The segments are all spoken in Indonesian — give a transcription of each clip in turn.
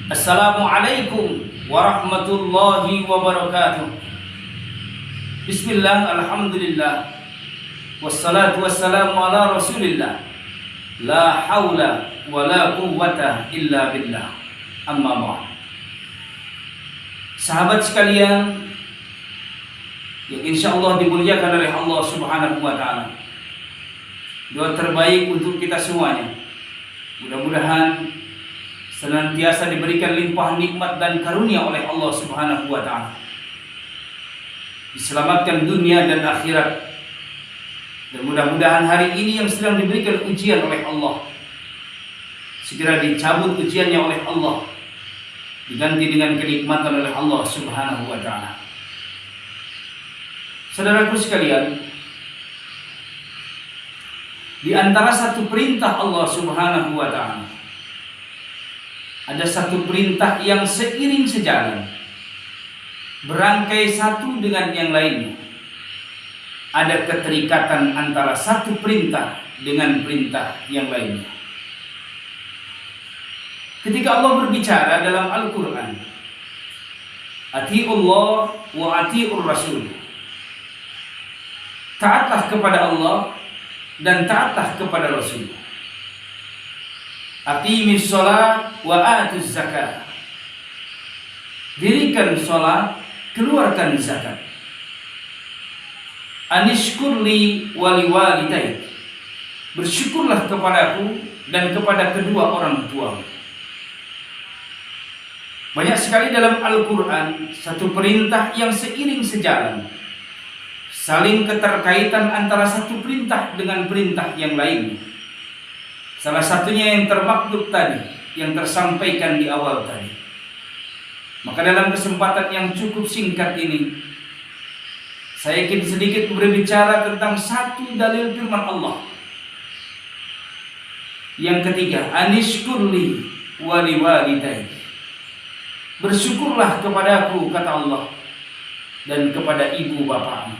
Assalamualaikum warahmatullahi wabarakatuh. Bismillah, alhamdulillah, wassalatu wassalamu ala rasulillah. La haula wa la quwwata illa billah. Amma ba'd. Sahabat sekalian yang insyaallah dimuliakan oleh Allah Subhanahu wa taala. Doa terbaik untuk kita semuanya. Mudah-mudahan senantiasa diberikan limpahan nikmat dan karunia oleh Allah Subhanahu wa taala. Diselamatkan dunia dan akhirat. Dan mudah-mudahan hari ini yang sedang diberikan ujian oleh Allah segera dicabut ujiannya oleh Allah, diganti dengan kenikmatan oleh Allah Subhanahu wa taala. Saudaraku sekalian, di antara satu perintah Allah Subhanahu wa taala, ada satu perintah yang seiring sejalan, berangkai satu dengan yang lainnya. Ada keterikatan antara satu perintah dengan perintah yang lainnya. Ketika Allah berbicara dalam Al-Quran, Ati'ullah wa ati'ur rasul, taatlah kepada Allah dan taatlah kepada Rasul. Aqimis sholat wa atuz zakat, dirikan sholat, keluarkan zakat. Anishkurli wali walidayk, bersyukurlah kepadaku dan kepada kedua orang tua. Banyak sekali dalam Al-Quran satu perintah yang seiring sejalan, saling keterkaitan antara satu perintah dengan perintah yang lain. Salah satunya yang termaktub tadi, yang tersampaikan di awal tadi. Maka dalam kesempatan yang cukup singkat ini, saya ingin sedikit berbicara tentang satu dalil firman Allah. Yang ketiga, anishkurli wali walidayk, bersyukurlah kepadaku, kata Allah, dan kepada ibu bapakmu.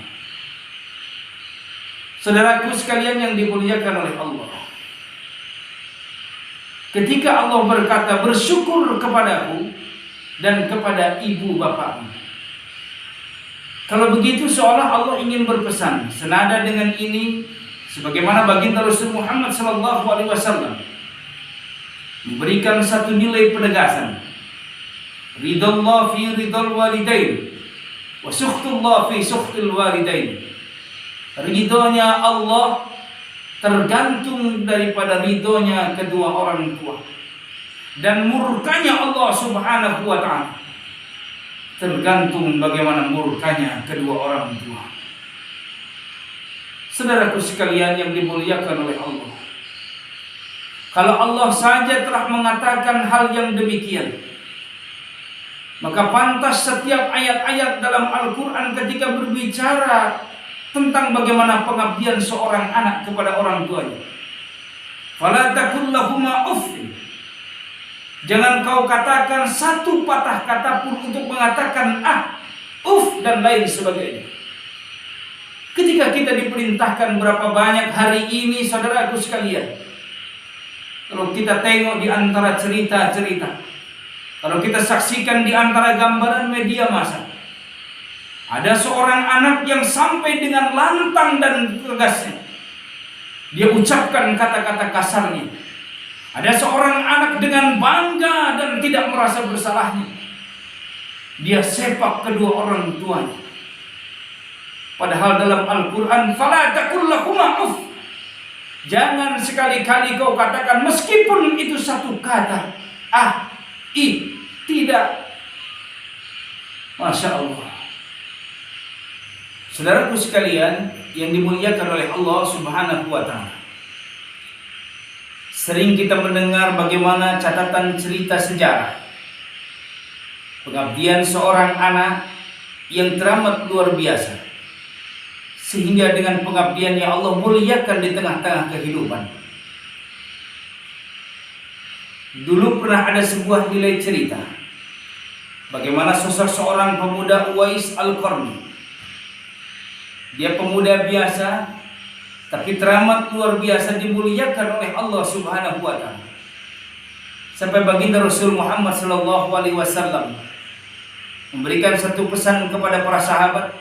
Saudaraku sekalian yang dimuliakan oleh Allah, ketika Allah berkata bersyukur kepadaku dan kepada ibu bapakmu, kalau begitu seolah Allah ingin berpesan senada dengan ini, sebagaimana baginda Rasul Muhammad SAW memberikan satu nilai penegasan. Ridallah fi ridal walidain wa sukhtullah fi sukhtil walidain. Ridhonya Allah tergantung daripada ridhonya kedua orang tua, dan murkanya Allah Subhanahu wa ta'ala tergantung bagaimana murkanya kedua orang tua. Saudaraku sekalian yang dimuliakan oleh Allah, kalau Allah saja telah mengatakan hal yang demikian, maka pantas setiap ayat-ayat dalam Al-Quran ketika berbicara tentang bagaimana pengabdian seorang anak kepada orang tuanya, fala takul lahuma uffin, jangan kau katakan satu patah kata pun untuk mengatakan dan lain sebagainya. Ketika kita diperintahkan berapa banyak hari ini, saudaraku sekalian, kalau kita tengok di antara cerita-cerita, kalau kita saksikan di antara gambaran media massa, ada seorang anak yang sampai dengan lantang dan tegasnya dia ucapkan kata-kata kasarnya. Ada seorang anak dengan bangga dan tidak merasa bersalahnya, dia sepak kedua orang tuanya. Padahal dalam Al-Quran, fala takul lahuma uff, jangan sekali-kali kau katakan meskipun itu satu kata tidak. Masya Allah. Saudaraku sekalian yang dimuliakan oleh Allah Subhanahu wa ta'ala, sering kita mendengar bagaimana catatan cerita sejarah pengabdian seorang anak yang teramat luar biasa, sehingga dengan pengabdiannya Allah muliakan di tengah-tengah kehidupan. Dulu pernah ada sebuah nilai cerita bagaimana sosok seorang pemuda Uwais Al-Qarni. Dia pemuda biasa, tapi teramat luar biasa dimuliakan oleh Allah Subhanahu wa ta'ala. sampai baginda Rasul Muhammad sallallahu alaihi wasallam memberikan satu pesan kepada para sahabat,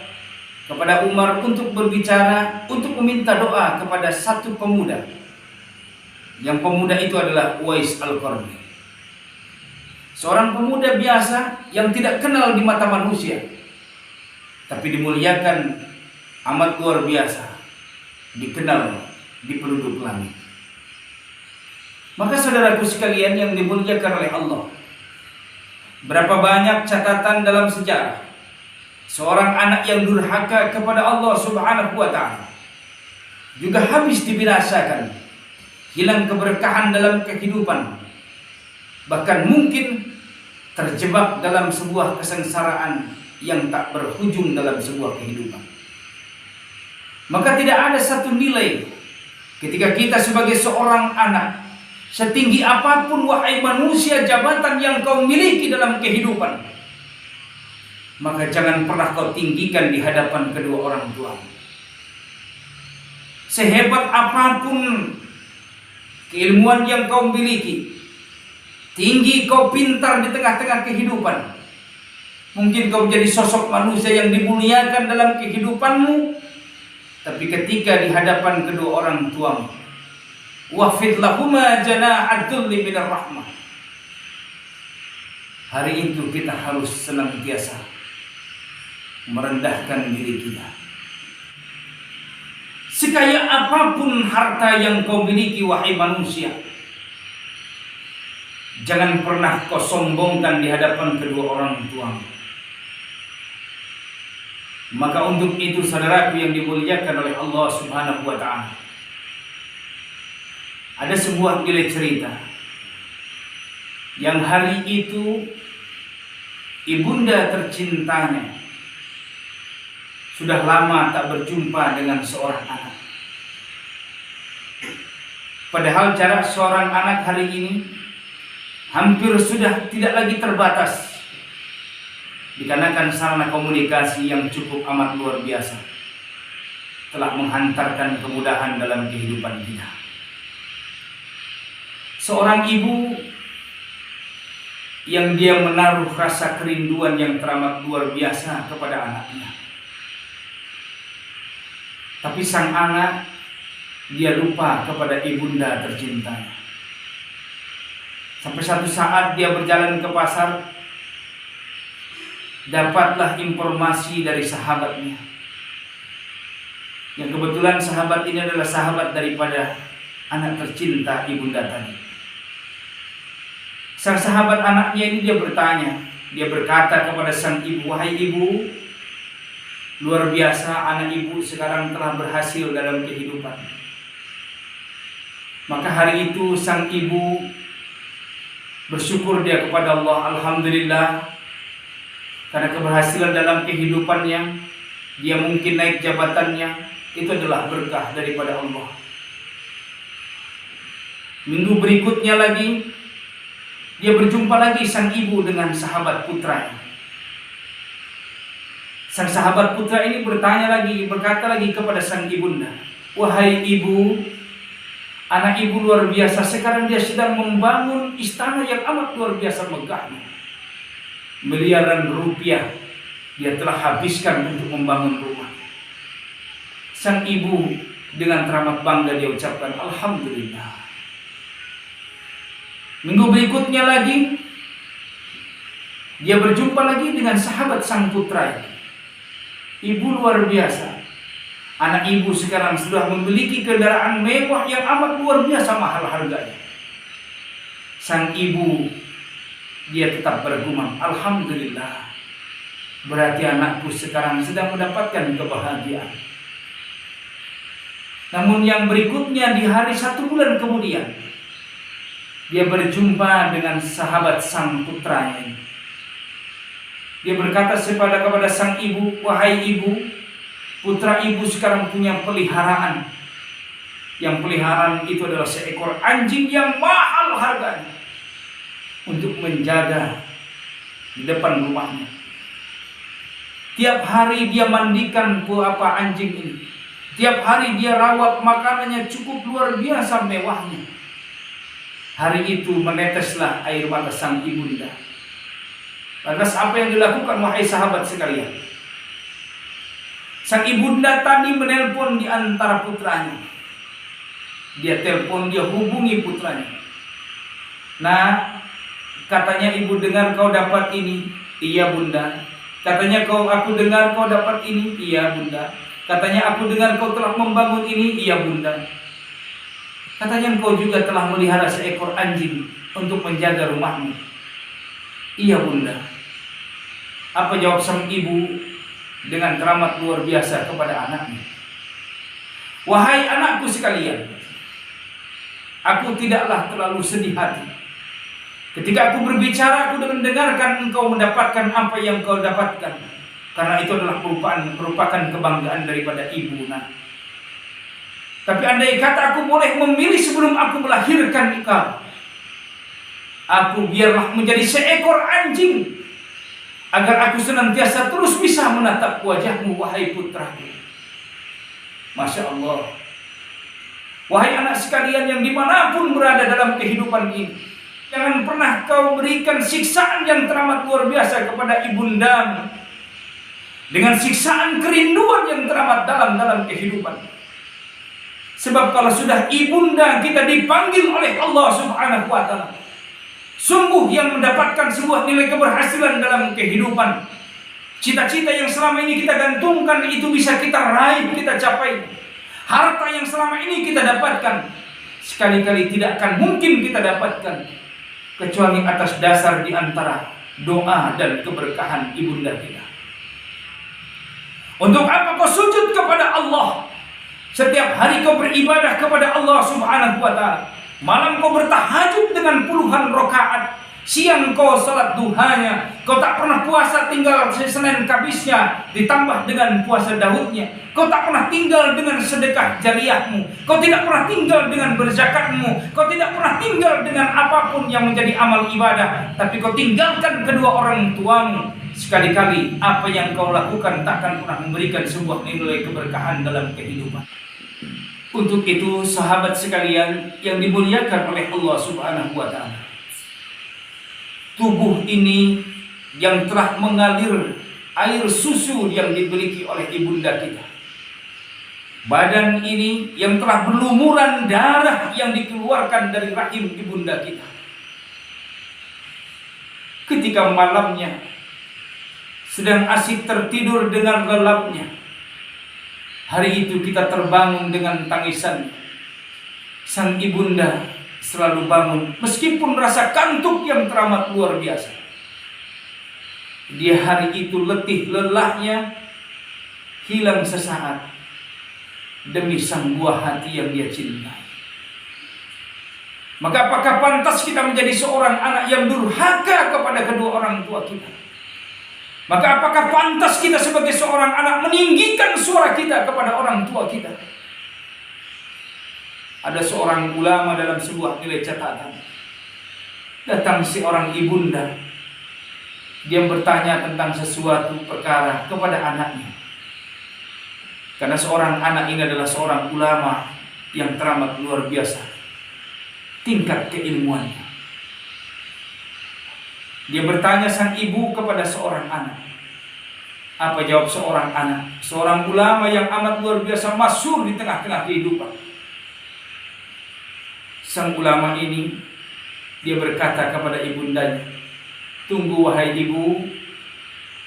kepada Umar untuk berbicara, untuk meminta doa kepada satu pemuda. Yang pemuda itu adalah Uwais Al-Qarni. Seorang pemuda biasa yang tidak kenal di mata manusia, tapi dimuliakan amat luar biasa, dikenal di penduduk langit. Maka saudaraku sekalian yang dimuliakan oleh Allah, berapa banyak catatan dalam sejarah seorang anak yang durhaka kepada Allah Subhanahu wa ta'ala juga habis dibinasakan, hilang keberkahan dalam kehidupan, bahkan mungkin terjebak dalam sebuah kesengsaraan yang tak berujung dalam sebuah kehidupan. Maka tidak ada satu nilai ketika kita sebagai seorang anak, setinggi apapun wahai manusia jabatan yang kau miliki dalam kehidupan, maka jangan pernah kau tinggikan di hadapan kedua orang tua. Sehebat apapun keilmuan yang kau miliki, tinggi kau pintar di tengah-tengah kehidupan, mungkin kau menjadi sosok manusia yang dimuliakan dalam kehidupanmu, tapi ketika di hadapan kedua orang tuamu, wafid lahuma janahad dzulli minar rahmah, hari itu kita harus senantiasa merendahkan diri kita. Sekaya apapun harta yang kau miliki wahai manusia, jangan pernah kau sombongkan di hadapan kedua orang tuamu. Maka untuk itu saudaraku yang dimuliakan oleh Allah Subhanahu wa ta'ala, ada sebuah nilai cerita yang hari itu ibunda tercintanya sudah lama tak berjumpa dengan seorang anak. Padahal jarak seorang anak hari ini hampir sudah tidak lagi terbatas, dikarenakan sarana komunikasi yang cukup amat luar biasa telah menghantarkan kemudahan dalam kehidupan kita. Seorang ibu yang dia menaruh rasa kerinduan yang teramat luar biasa kepada anaknya, tapi sang anak dia lupa kepada ibunda tercintanya. Sampai satu saat dia berjalan ke pasar, dapatlah informasi dari sahabatnya, yang kebetulan sahabat ini adalah sahabat daripada anak tercinta ibunda tadi. Sang sahabat anaknya ini dia bertanya, dia berkata kepada sang ibu, wahai ibu, luar biasa anak ibu sekarang telah berhasil dalam kehidupan. Maka hari itu sang ibu bersyukur dia kepada Allah, alhamdulillah, karena keberhasilan dalam kehidupannya, dia mungkin naik jabatannya, itu adalah berkah daripada Allah. Minggu berikutnya lagi, dia berjumpa lagi sang ibu dengan sahabat putranya. Sang sahabat putra ini bertanya lagi, berkata lagi kepada sang ibunda, wahai ibu, anak ibu luar biasa, sekarang dia sedang membangun istana yang amat luar biasa megahnya. Miliaran rupiah dia telah habiskan untuk membangun rumah. Sang ibu dengan teramat bangga dia ucapkan, alhamdulillah. Minggu berikutnya lagi, dia berjumpa lagi dengan sahabat sang putra. Ibu luar biasa, anak ibu sekarang sudah memiliki kendaraan mewah yang amat luar biasa mahal harganya. Sang ibu dia tetap bergumam, alhamdulillah, berarti anakku sekarang sedang mendapatkan kebahagiaan. Namun yang berikutnya, di hari 1 bulan kemudian, dia berjumpa dengan sahabat sang putranya. Dia berkata kepada sang ibu, wahai ibu, putra ibu sekarang punya peliharaan. Yang peliharaan itu adalah seekor anjing yang mahal harganya, untuk menjaga di depan rumahnya. Tiap hari dia mandikan anjing ini. Tiap hari dia rawat makanannya cukup luar biasa mewahnya. Hari itu meneteslah air mata sang ibunda. Lantas apa yang dilakukan wahai sahabat sekalian? Sang ibunda tadi menelpon di antara putranya. Dia telepon, dia hubungi putranya. Nah, katanya, ibu dengar kau dapat ini. Iya bunda. Katanya aku dengar kau dapat ini. Iya bunda. Katanya aku dengar kau telah membangun ini. Iya bunda. Katanya engkau juga telah melihara seekor anjing untuk menjaga rumahmu. Iya bunda. Apa jawab sang ibu dengan keramat luar biasa kepada anaknya? Wahai anakku sekalian, aku tidaklah terlalu sedih hati ketika aku berbicara, aku mendengarkan engkau mendapatkan apa yang kau dapatkan, karena itu adalah merupakan kebanggaan daripada ibu. Nah, tapi andai kata aku boleh memilih sebelum aku melahirkan engkau, aku biarlah menjadi seekor anjing, agar aku senantiasa terus bisa menatap wajahmu, wahai putraku. Masya Allah. Wahai anak sekalian yang dimanapun berada dalam kehidupan ini, jangan pernah kau berikan siksaan yang teramat luar biasa kepada ibundamu, dengan siksaan kerinduan yang teramat dalam kehidupan. Sebab kalau sudah ibunda kita dipanggil oleh Allah Subhanahu wa ta'ala, sungguh yang mendapatkan sebuah nilai keberhasilan dalam kehidupan. Cita-cita yang selama ini kita gantungkan itu bisa kita raih, kita capai. Harta yang selama ini kita dapatkan, sekali-kali tidak akan mungkin kita dapatkan kecuali atas dasar di antara doa dan keberkahan ibunda kita. Untuk apa kau sujud kepada Allah? Setiap hari kau beribadah kepada Allah Subhanahu wa ta'ala. Malam kau bertahajud dengan puluhan rakaat, siang kau salat duhanya, kau tak pernah puasa tinggal Senin Kamisnya ditambah dengan puasa Daudnya, kau tak pernah tinggal dengan sedekah jariyahmu, kau tidak pernah tinggal dengan berzakatmu, kau tidak pernah tinggal dengan apapun yang menjadi amal ibadah, tapi kau tinggalkan kedua orang tuamu. Sekali-kali apa yang kau lakukan takkan pernah memberikan sebuah nilai keberkahan dalam kehidupan. Untuk itu sahabat sekalian yang dimuliakan oleh Allah Subhanahu wa ta'ala, tubuh ini yang telah mengalir air susu yang dimiliki oleh ibunda kita, badan ini yang telah berlumuran darah yang dikeluarkan dari rahim ibunda kita, ketika malamnya sedang asyik tertidur dengan lelapnya, hari itu kita terbangun dengan tangisan. Sang ibunda selalu bangun meskipun rasa kantuk yang teramat luar biasa. Dia hari itu letih lelahnya hilang sesaat demi sang buah hati yang dia cintai. Maka apakah pantas kita menjadi seorang anak yang durhaka kepada kedua orang tua kita? Maka apakah pantas kita sebagai seorang anak meninggikan suara kita kepada orang tua kita? Ada seorang ulama dalam sebuah nilai catatan, datang si orang ibunda, dia bertanya tentang sesuatu perkara kepada anaknya. Karena seorang anak ini adalah seorang ulama yang teramat luar biasa tingkat keilmuannya. Dia bertanya sang ibu kepada seorang anak. Apa jawab seorang anak? Seorang ulama yang amat luar biasa masyhur di tengah-tengah kehidupan. Sang ulama ini, dia berkata kepada ibundanya, "Tunggu wahai ibu,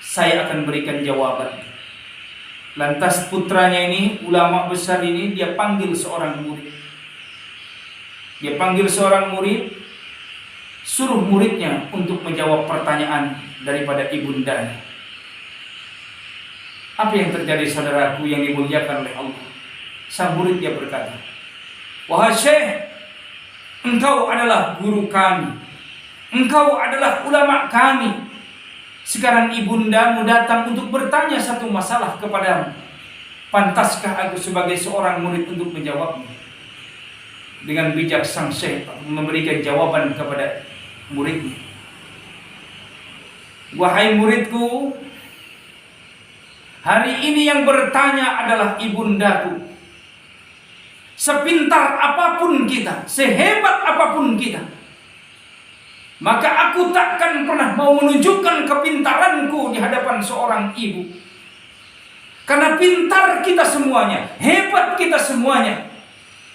saya akan berikan jawaban." Lantas putranya ini, ulama besar ini, dia panggil seorang murid. Dia panggil seorang murid, suruh muridnya untuk menjawab pertanyaan daripada ibundanya. Apa yang terjadi saudaraku yang dimuliakan oleh Allah? Sang murid dia berkata, "Wahai Syekh, engkau adalah guru kami, engkau adalah ulama kami. Sekarang ibundamu datang untuk bertanya satu masalah kepadamu. Pantaskah aku sebagai seorang murid untuk menjawabnya?" Dengan bijak sang Syekh memberikan jawaban kepada muridnya. "Wahai muridku, hari ini yang bertanya adalah ibundaku. Sepintar apapun kita, sehebat apapun kita, maka aku takkan pernah mau menunjukkan kepintaranku di hadapan seorang ibu. Karena pintar kita semuanya, hebat kita semuanya,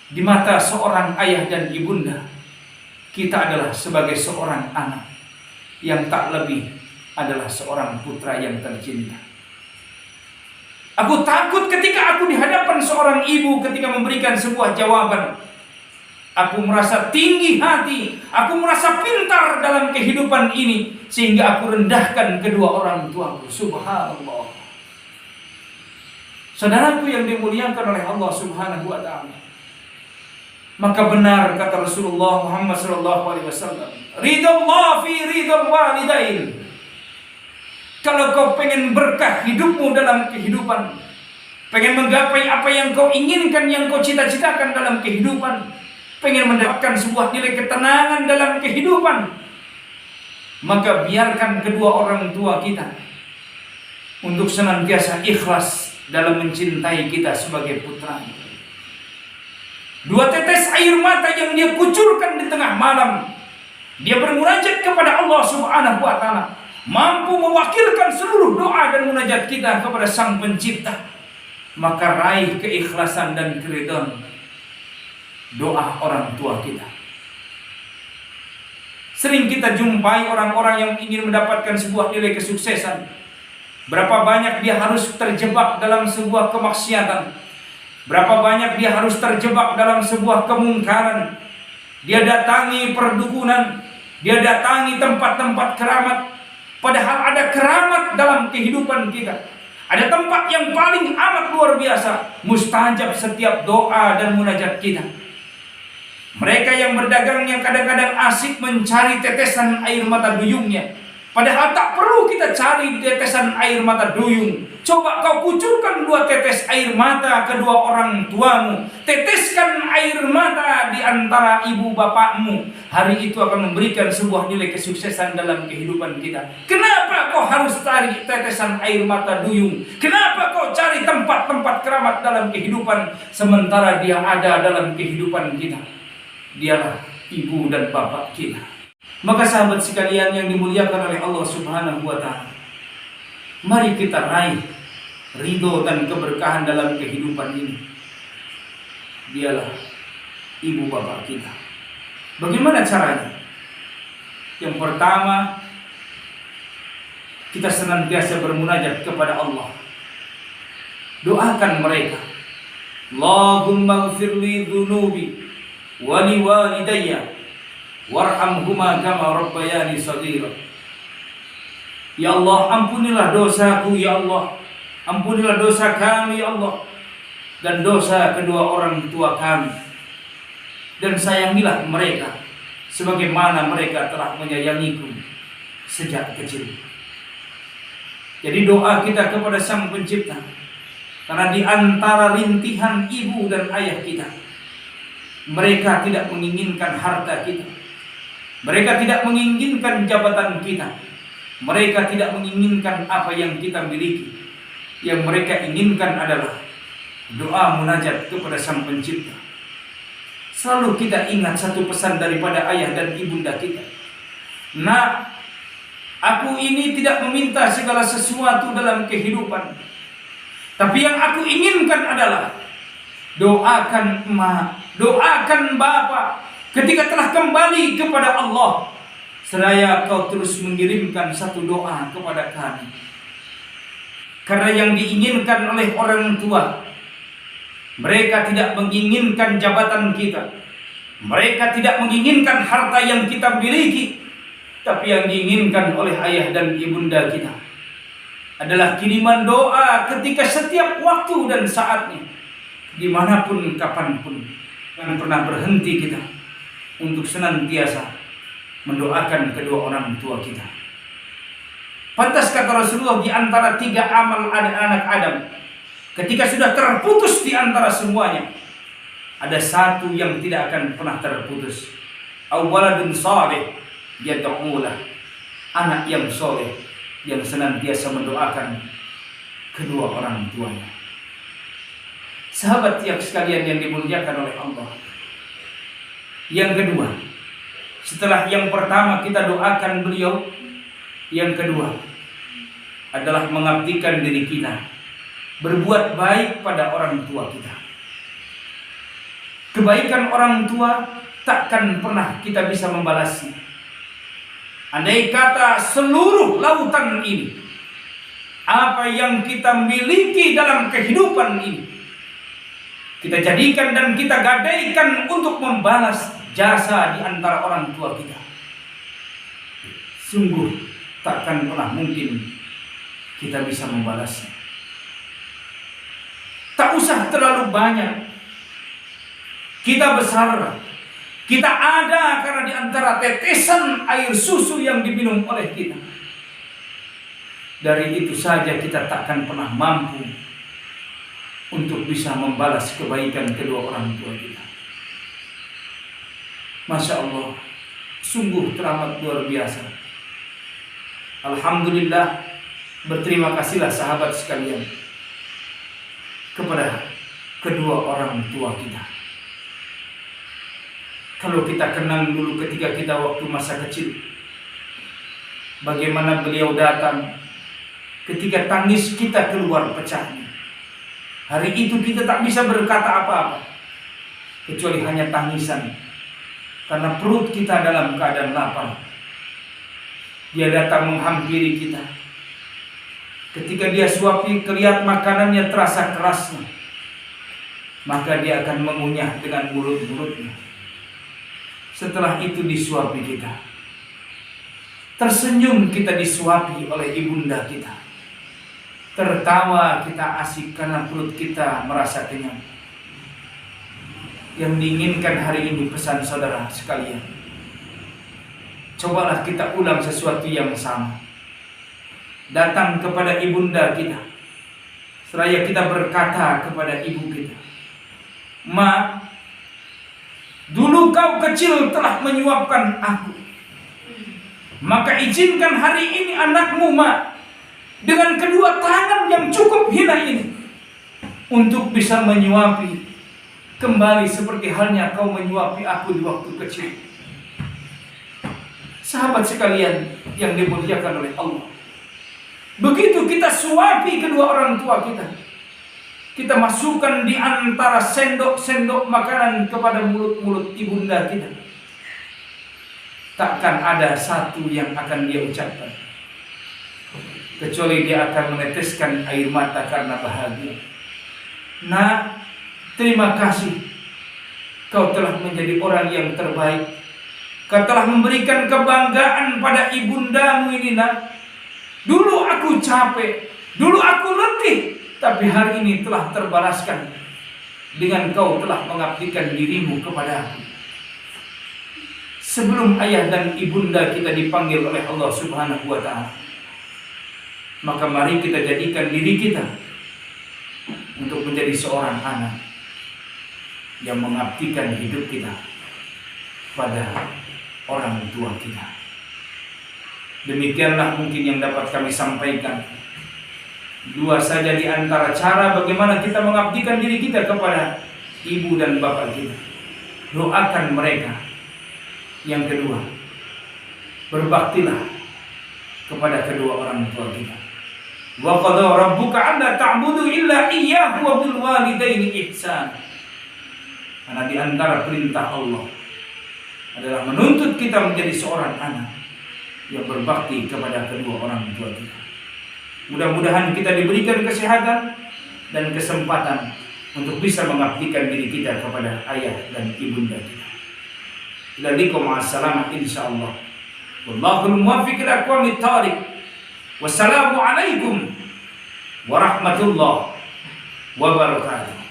di mata seorang ayah dan ibunda, kita adalah sebagai seorang anak yang tak lebih adalah seorang putra yang tercinta. Aku takut ketika aku di hadapan seorang ibu ketika memberikan sebuah jawaban. Aku merasa tinggi hati, aku merasa pintar dalam kehidupan ini, sehingga aku rendahkan kedua orang tuaku. Subhanallah. Saudaraku yang dimuliakan oleh Allah Subhanahu wa ta'ala, maka benar kata Rasulullah Muhammad sallallahu alaihi wasallam, ridallah fi ridal walidain. Kalau kau pengen berkah hidupmu dalam kehidupan, pengen menggapai apa yang kau inginkan, yang kau cita-citakan dalam kehidupan, pengen mendapatkan sebuah nilai ketenangan dalam kehidupan, maka biarkan kedua orang tua kita untuk senantiasa ikhlas dalam mencintai kita sebagai putra. Dua tetes air mata yang dia kucurkan di tengah malam, dia bermunajat kepada Allah Subhanahu wa ta'ala, mampu mewakilkan seluruh doa dan munajat kita kepada Sang Pencipta. Maka raih keikhlasan dan keridhaan doa orang tua kita. Sering kita jumpai orang-orang yang ingin mendapatkan sebuah nilai kesuksesan. Berapa banyak dia harus terjebak dalam sebuah kemaksiatan, berapa banyak dia harus terjebak dalam sebuah kemungkaran. Dia datangi perdukunan, dia datangi tempat-tempat keramat, padahal ada keramat dalam kehidupan kita. Ada tempat yang paling amat luar biasa, mustajab setiap doa dan munajat kita. Mereka yang berdagang yang kadang-kadang asik mencari tetesan air mata duyungnya, padahal tak perlu kita cari tetesan air mata duyung. Coba kau kucurkan dua tetes air mata kedua orang tuamu, teteskan air mata di antara ibu bapakmu. Hari itu akan memberikan sebuah nilai kesuksesan dalam kehidupan kita. Kenapa kau harus cari tetesan air mata duyung? Kenapa kau cari tempat-tempat keramat dalam kehidupan, sementara dia ada dalam kehidupan kita? Dialah ibu dan bapak kita. Maka sahabat sekalian yang dimuliakan oleh Allah Subhanahu wa ta'ala, mari kita raih ridho dan keberkahan dalam kehidupan ini. Dialah ibu bapak kita. Bagaimana caranya? Yang pertama, kita senantiasa bermunajat kepada Allah. Doakan mereka, Allahumma ghfirli dhunubi wali walidayya warhamhuma kama rabbayani shaghira. Ya Allah, ampunilah dosaku ya Allah, ampunilah dosa kami ya Allah, dan dosa kedua orang tua kami, dan sayangilah mereka sebagaimana mereka telah menyayangiku sejak kecil. Jadi doa kita kepada Sang Pencipta, karena di antara rintihan ibu dan ayah kita, mereka tidak menginginkan harta kita, mereka tidak menginginkan jabatan kita, mereka tidak menginginkan apa yang kita miliki. Yang mereka inginkan adalah doa munajat kepada Sang Pencipta. Selalu kita ingat satu pesan daripada ayah dan ibunda kita. Nak, aku ini tidak meminta segala sesuatu dalam kehidupan, tapi yang aku inginkan adalah doakan emak, doakan bapak ketika telah kembali kepada Allah, seraya kau terus mengirimkan satu doa kepada kami. Karena yang diinginkan oleh orang tua, mereka tidak menginginkan jabatan kita, mereka tidak menginginkan harta yang kita miliki, tapi yang diinginkan oleh ayah dan ibunda kita adalah kiriman doa ketika setiap waktu dan saatnya, dimanapun kapanpun. Jangan pernah berhenti kita untuk senantiasa mendoakan kedua orang tua kita. Pantas kata Rasulullah, di antara 3 amal anak Adam, ketika sudah terputus di antara semuanya, ada satu yang tidak akan pernah terputus. Awaladun saleh yad'ulah, anak yang soleh yang senantiasa mendoakan kedua orang tuanya. Sahabat yang sekalian yang dimuliakan oleh Allah, yang kedua, Setelah yang pertama kita doakan beliau, yang kedua adalah mengabdikan diri kita, berbuat baik pada orang tua kita. Kebaikan orang tua takkan pernah kita bisa membalasnya. Andai kata seluruh lautan ini, apa yang kita miliki dalam kehidupan ini, kita jadikan dan kita gadaikan untuk membalas jasa di antara orang tua kita, sungguh takkan pernah mungkin kita bisa membalasnya. Tak usah terlalu banyak kita besar, kita ada karena di antara tetesan air susu yang diminum oleh kita. Dari itu saja kita takkan pernah mampu untuk bisa membalas kebaikan kedua orang tua kita. Masya Allah, sungguh teramat luar biasa. Alhamdulillah, berterima kasihlah sahabat sekalian kepada kedua orang tua kita. Kalau kita kenang dulu ketika kita waktu masa kecil, bagaimana beliau datang ketika tangis kita keluar pecahnya. Hari itu kita tak bisa berkata apa-apa kecuali hanya tangisan, karena perut kita dalam keadaan lapar. Dia datang menghampiri kita. Ketika dia suapi, kelihatan makanannya terasa kerasnya, maka dia akan mengunyah dengan mulut-mulutnya. Setelah itu disuapi kita, tersenyum kita disuapi oleh ibunda kita, tertawa kita asik karena perut kita merasa kenyang. Yang diinginkan hari ini pesan saudara sekalian, cobalah kita ulang sesuatu yang sama. Datang kepada ibunda kita, seraya kita berkata kepada ibu kita, "Ma, dulu kau kecil telah menyuapkan aku, maka izinkan hari ini anakmu, Ma, dengan kedua tangan yang cukup hina ini, untuk bisa menyuapi kembali seperti halnya kau menyuapi aku di waktu kecil." Sahabat sekalian yang dimuliakan oleh Allah, begitu kita suapi kedua orang tua kita, kita masukkan di antara sendok-sendok makanan kepada mulut-mulut ibunda kita, takkan ada satu yang akan dia ucapkan kecuali dia akan meneteskan air mata karena bahagia. Nah, terima kasih, kau telah menjadi orang yang terbaik. Kau telah memberikan kebanggaan pada ibundamu ini, Nak. Dulu aku capek, dulu aku letih, tapi hari ini telah terbalaskan dengan kau telah mengabdikan dirimu kepada aku. Sebelum ayah dan ibunda kita dipanggil oleh Allah Subhanahu wa ta'ala, maka mari kita jadikan diri kita untuk menjadi seorang anak yang mengabdikan hidup kita pada orang tua kita. Demikianlah mungkin yang dapat kami sampaikan. Dua saja di antara cara bagaimana kita mengabdikan diri kita kepada ibu dan bapak kita. Doakan mereka. Yang kedua, berbaktilah kepada kedua orang tua kita. Wa qadha rabbuka alla ta'budu illa iyyahu wa bil walidaini ihsan. Karena di antara perintah Allah adalah menuntut kita menjadi seorang anak yang berbakti kepada kedua orang tua kita. Mudah-mudahan kita diberikan kesehatan dan kesempatan untuk bisa mengabdikan diri kita kepada ayah dan ibunda kita. Ila likum ma'assalamah insyaallah. Wallahul muwaffiq ila aqwamit thariq. Wassalamu alaikum warahmatullahi wabarakatuh.